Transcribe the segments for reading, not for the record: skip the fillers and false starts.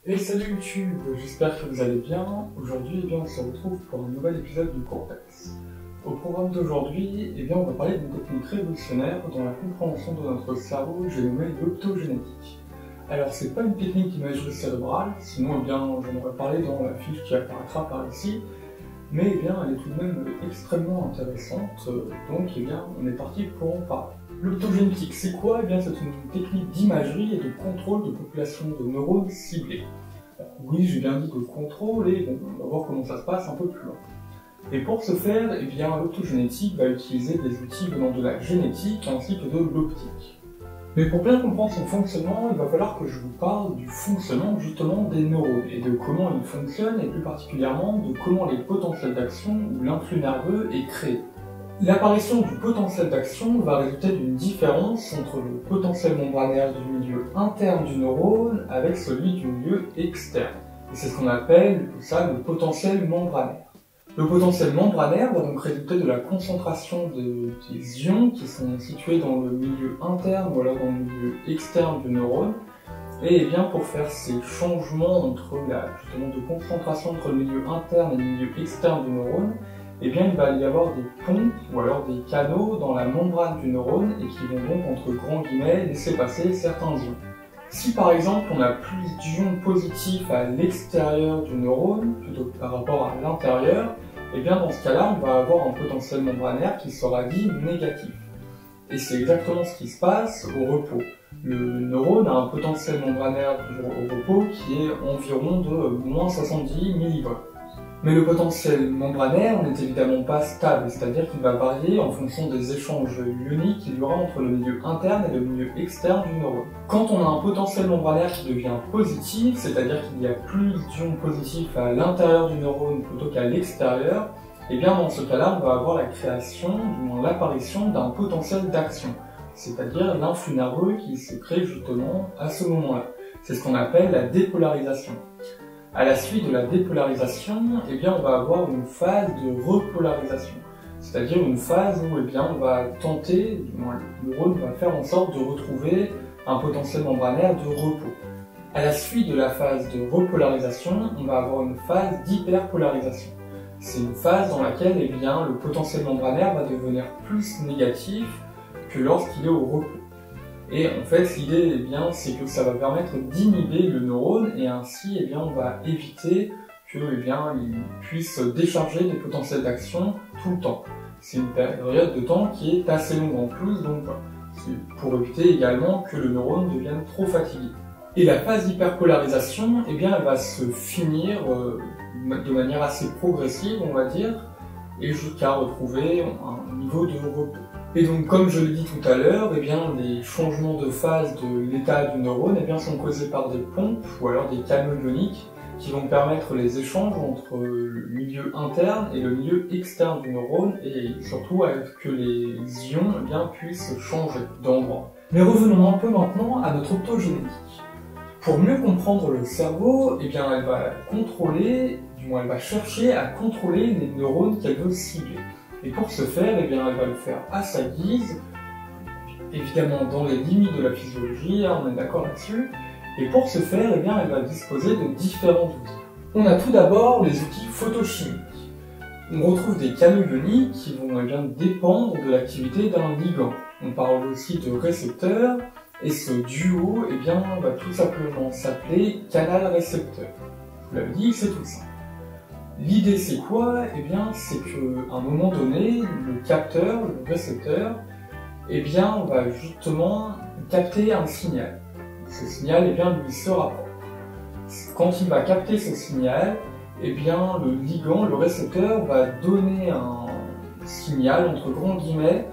Et salut YouTube, j'espère que vous allez bien. Aujourd'hui, on se retrouve pour un nouvel épisode du Cortex. Au programme d'aujourd'hui, on va parler d'une technique révolutionnaire dans la compréhension de notre cerveau, j'ai nommé l'optogénétique. Alors, c'est pas une technique d'imagerie cérébrale, sinon j'en aurais parlé dans la fiche qui apparaîtra par ici, mais elle est tout de même extrêmement intéressante, donc on est parti pour en parler. L'optogénétique, c'est quoi? C'est une technique d'imagerie et de contrôle de population de neurones ciblés. Alors, oui, j'ai bien dit de contrôle, et on va voir comment ça se passe un peu plus loin. Et pour ce faire, l'optogénétique va utiliser des outils venant de la génétique ainsi que de l'optique. Mais pour bien comprendre son fonctionnement, il va falloir que je vous parle du fonctionnement justement des neurones, et de comment ils fonctionnent, et plus particulièrement de comment les potentiels d'action ou l'influx nerveux est créé. L'apparition du potentiel d'action va résulter d'une différence entre le potentiel membranaire du milieu interne du neurone avec celui du milieu externe. Et c'est ce qu'on appelle tout ça le potentiel membranaire. Le potentiel membranaire va donc résulter de la concentration des ions qui sont situés dans le milieu interne ou alors dans le milieu externe du neurone. Et pour faire ces changements entre justement de concentration entre le milieu interne et le milieu externe du neurone, il va y avoir des pompes ou alors des canaux dans la membrane du neurone et qui vont donc, entre grands guillemets, laisser passer certains ions. Si par exemple on a plus d'ions positifs à l'extérieur du neurone plutôt que par rapport à l'intérieur, dans ce cas-là, on va avoir un potentiel membranaire qui sera dit négatif. Et c'est exactement ce qui se passe au repos. Le neurone a un potentiel membranaire au repos qui est environ de moins 70 mV. Mais le potentiel membranaire n'est évidemment pas stable, c'est-à-dire qu'il va varier en fonction des échanges ioniques qu'il y aura entre le milieu interne et le milieu externe du neurone. Quand on a un potentiel membranaire qui devient positif, c'est-à-dire qu'il y a plus d'ions positifs à l'intérieur du neurone plutôt qu'à l'extérieur, dans ce cas-là, on va avoir la création, du moins l'apparition d'un potentiel d'action, c'est-à-dire l'influx nerveux qui se crée justement à ce moment-là. C'est ce qu'on appelle la dépolarisation. À la suite de la dépolarisation, on va avoir une phase de repolarisation, c'est-à-dire une phase où on va tenter, du moins le neurone va faire en sorte de retrouver un potentiel membranaire de repos. À la suite de la phase de repolarisation, on va avoir une phase d'hyperpolarisation. C'est une phase dans laquelle le potentiel membranaire va devenir plus négatif que lorsqu'il est au repos. Et en fait, l'idée, c'est que ça va permettre d'inhiber le neurone et ainsi, on va éviter que, il puisse décharger des potentiels d'action tout le temps. C'est une période de temps qui est assez longue en plus, donc voilà. C'est pour éviter également que le neurone devienne trop fatigué. Et la phase d'hyperpolarisation, elle va se finir de manière assez progressive, on va dire, et jusqu'à retrouver un niveau de repos. Et donc, comme je l'ai dit tout à l'heure, les changements de phase de l'état du neurone sont causés par des pompes ou alors des canaux ioniques qui vont permettre les échanges entre le milieu interne et le milieu externe du neurone et surtout que les ions puissent changer d'endroit. Mais revenons un peu maintenant à notre optogénétique. Pour mieux comprendre le cerveau, elle va contrôler, du moins elle va chercher à contrôler les neurones qu'elle veut cibler. Et pour ce faire, elle va le faire à sa guise, évidemment dans les limites de la physiologie, on est d'accord là-dessus. Et pour ce faire, elle va disposer de différents outils. On a tout d'abord les outils photochimiques. On retrouve des canaux ioniques qui vont dépendre de l'activité d'un ligand. On parle aussi de récepteurs, et ce duo va tout simplement s'appeler canal récepteur. Je vous l'avais dit, c'est tout ça. L'idée c'est quoi? C'est qu'à un moment donné, le capteur, le récepteur, va justement capter un signal. Ce signal, lui sera propre. Quand il va capter ce signal, le ligand, le récepteur, va donner un signal, entre grands guillemets,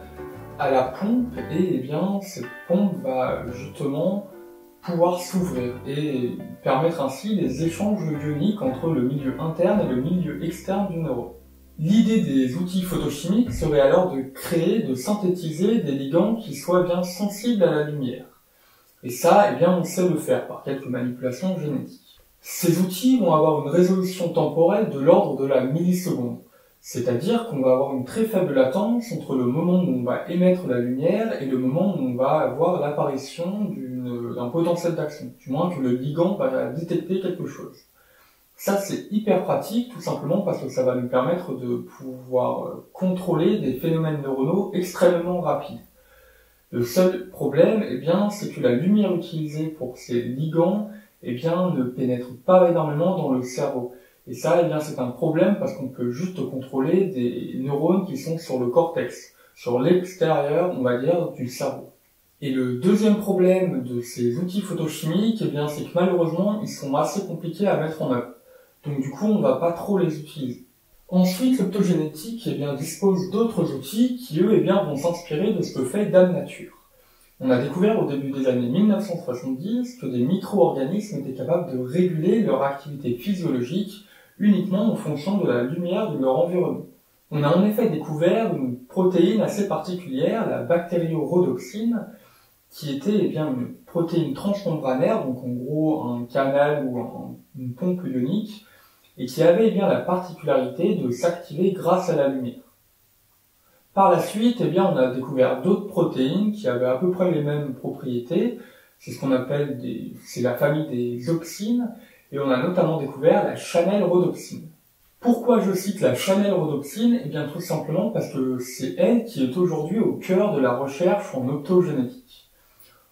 à la pompe, et cette pompe va justement pouvoir s'ouvrir et permettre ainsi les échanges ioniques entre le milieu interne et le milieu externe du neurone. L'idée des outils photochimiques serait alors de créer, de synthétiser des ligands qui soient bien sensibles à la lumière. Et ça, on sait le faire par quelques manipulations génétiques. Ces outils vont avoir une résolution temporelle de l'ordre de la milliseconde. C'est-à-dire qu'on va avoir une très faible latence entre le moment où on va émettre la lumière et le moment où on va avoir l'apparition d'une d'un potentiel d'action, du moins que le ligand va détecter quelque chose. Ça, c'est hyper pratique, tout simplement parce que ça va nous permettre de pouvoir contrôler des phénomènes neuronaux extrêmement rapides. Le seul problème, c'est que la lumière utilisée pour ces ligands, ne pénètre pas énormément dans le cerveau. Et ça, c'est un problème parce qu'on peut juste contrôler des neurones qui sont sur le cortex, sur l'extérieur, on va dire, du cerveau. Et le deuxième problème de ces outils photochimiques, c'est que malheureusement, ils sont assez compliqués à mettre en œuvre. Donc du coup, on va pas trop les utiliser. Ensuite, l'optogénétique dispose d'autres outils qui, eux, vont s'inspirer de ce que fait Dame Nature. On a découvert au début des années 1970 que des micro-organismes étaient capables de réguler leur activité physiologique uniquement en fonction de la lumière de leur environnement. On a en effet découvert une protéine assez particulière, la bactériorhodoxine, qui était une protéine transmembranaire, donc en gros un canal ou une pompe ionique, et qui avait la particularité de s'activer grâce à la lumière. Par la suite, on a découvert d'autres protéines qui avaient à peu près les mêmes propriétés, c'est ce qu'on appelle c'est la famille des auxines, et on a notamment découvert la channelrhodoxine. Pourquoi je cite la channelrhodoxine ? Tout simplement parce que c'est elle qui est aujourd'hui au cœur de la recherche en optogénétique.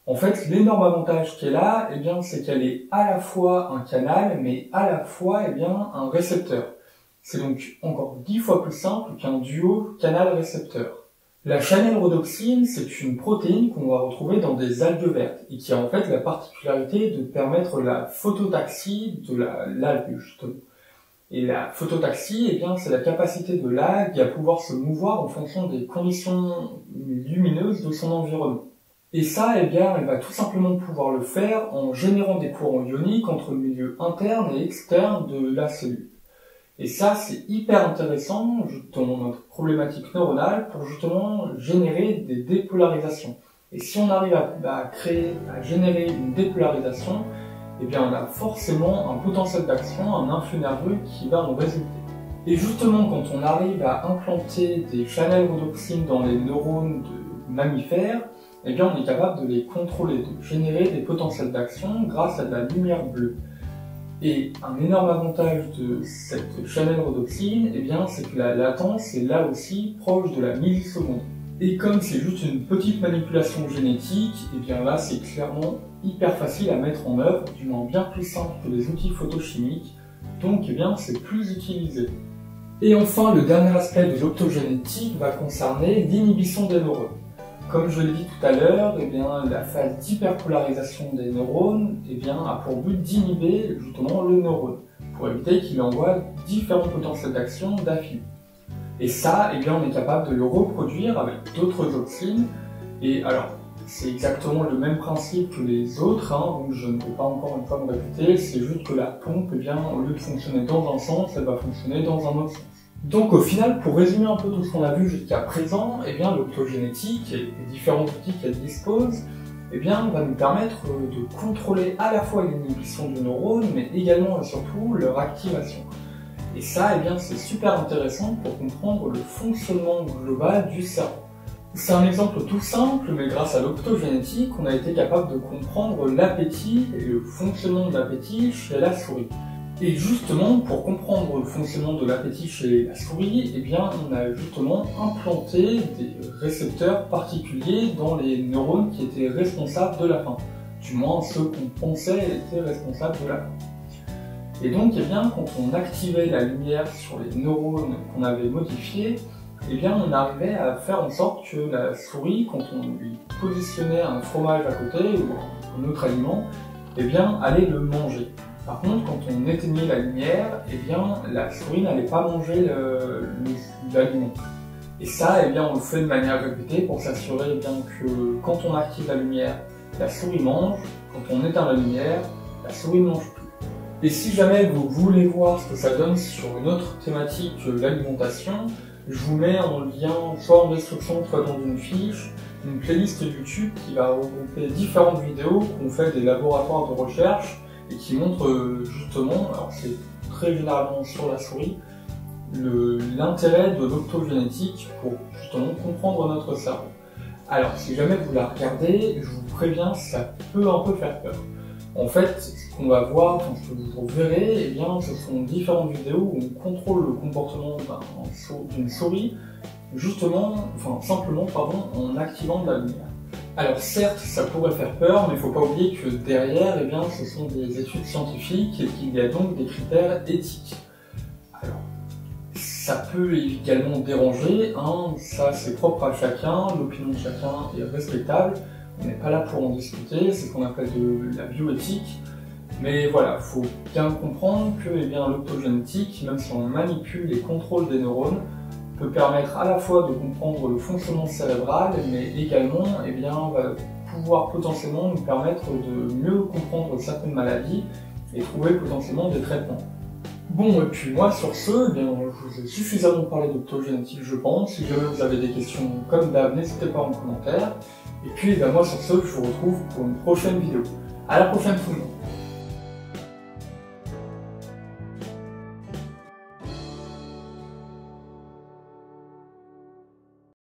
En fait, l'énorme avantage qu'elle a, c'est qu'elle est à la fois un canal, mais à la fois, un récepteur. C'est donc encore 10 fois plus simple qu'un duo canal-récepteur. La channelrhodoxine, c'est une protéine qu'on va retrouver dans des algues vertes, et qui a en fait la particularité de permettre la phototaxie de l'algue, justement. Et la phototaxie, c'est la capacité de l'algue à pouvoir se mouvoir en fonction des conditions lumineuses de son environnement. Et ça, elle va tout simplement pouvoir le faire en générant des courants ioniques entre le milieu interne et externe de la cellule. Et ça, c'est hyper intéressant dans notre problématique neuronale pour justement générer des dépolarisations. Et si on arrive à générer une dépolarisation, on a forcément un potentiel d'action, un influx nerveux qui va en résulter. Et justement, quand on arrive à implanter des channelrhodoxines dans les neurones de mammifères, on est capable de les contrôler, de générer des potentiels d'action grâce à de la lumière bleue. Et un énorme avantage de cette channelrhodoxine, c'est que la latence est là aussi proche de la milliseconde. Et comme c'est juste une petite manipulation génétique, là c'est clairement hyper facile à mettre en œuvre, du moins bien plus simple que les outils photochimiques, donc c'est plus utilisé. Et enfin, le dernier aspect de l'optogénétique va concerner l'inhibition des neurones. Comme je l'ai dit tout à l'heure, la phase d'hyperpolarisation des neurones a pour but d'inhiber justement le neurone, pour éviter qu'il envoie différents potentiels d'action d'affilée. Et ça, on est capable de le reproduire avec d'autres auxines. Et alors, c'est exactement le même principe que les autres, donc je ne vais pas encore une fois me répéter, c'est juste que la pompe, au lieu de fonctionner dans un sens, elle va fonctionner dans un autre sens. Donc au final, pour résumer un peu tout ce qu'on a vu jusqu'à présent, l'optogénétique et les différents outils qu'elle dispose, va nous permettre de contrôler à la fois l'inhibition du neurone, mais également et surtout leur activation. Et ça, c'est super intéressant pour comprendre le fonctionnement global du cerveau. C'est un exemple tout simple, mais grâce à l'optogénétique, on a été capable de comprendre l'appétit et le fonctionnement de l'appétit chez la souris. Et justement, pour comprendre le fonctionnement de l'appétit chez la souris, on a justement implanté des récepteurs particuliers dans les neurones qui étaient responsables de la faim. Du moins, ceux qu'on pensait étaient responsables de la faim. Et donc, quand on activait la lumière sur les neurones qu'on avait modifiés, on arrivait à faire en sorte que la souris, quand on lui positionnait un fromage à côté ou un autre aliment, allait le manger. Par contre, quand on éteignait la lumière, la souris n'allait pas manger l'aliment. Et ça, on le fait de manière répétée pour s'assurer que quand on active la lumière, la souris mange, quand on éteint la lumière, la souris ne mange plus. Et si jamais vous voulez voir ce que ça donne sur une autre thématique que l'alimentation, je vous mets en lien, soit en description, soit dans une fiche, une playlist YouTube qui va regrouper différentes vidéos qu'ont fait des laboratoires de recherche et qui montrent justement, alors c'est très généralement sur la souris, l'intérêt de l'optogénétique pour justement comprendre notre cerveau. Alors, si jamais vous la regardez, je vous préviens, ça peut un peu faire peur. En fait, ce qu'on va voir, enfin, ce que vous verrez, eh bien, ce sont différentes vidéos où on contrôle le comportement d'une souris, simplement, en activant de la lumière. Alors certes, ça pourrait faire peur, mais il ne faut pas oublier que derrière, eh bien, ce sont des études scientifiques et qu'il y a donc des critères éthiques. Alors, ça peut également déranger, hein, ça c'est propre à chacun, l'opinion de chacun est respectable, on n'est pas là pour en discuter, c'est ce qu'on appelle de la bioéthique. Mais voilà, il faut bien comprendre que l'optogénétique, même si on manipule et contrôle des neurones, peut permettre à la fois de comprendre le fonctionnement cérébral, mais également va pouvoir potentiellement nous permettre de mieux comprendre certaines maladies et trouver potentiellement des traitements. Bon, et puis moi sur ce, je vous ai suffisamment parlé d'optogénétique je pense. Si jamais vous avez des questions comme d'hab, n'hésitez pas en commentaire. Et puis moi sur ce, je vous retrouve pour une prochaine vidéo. À la prochaine tout le monde.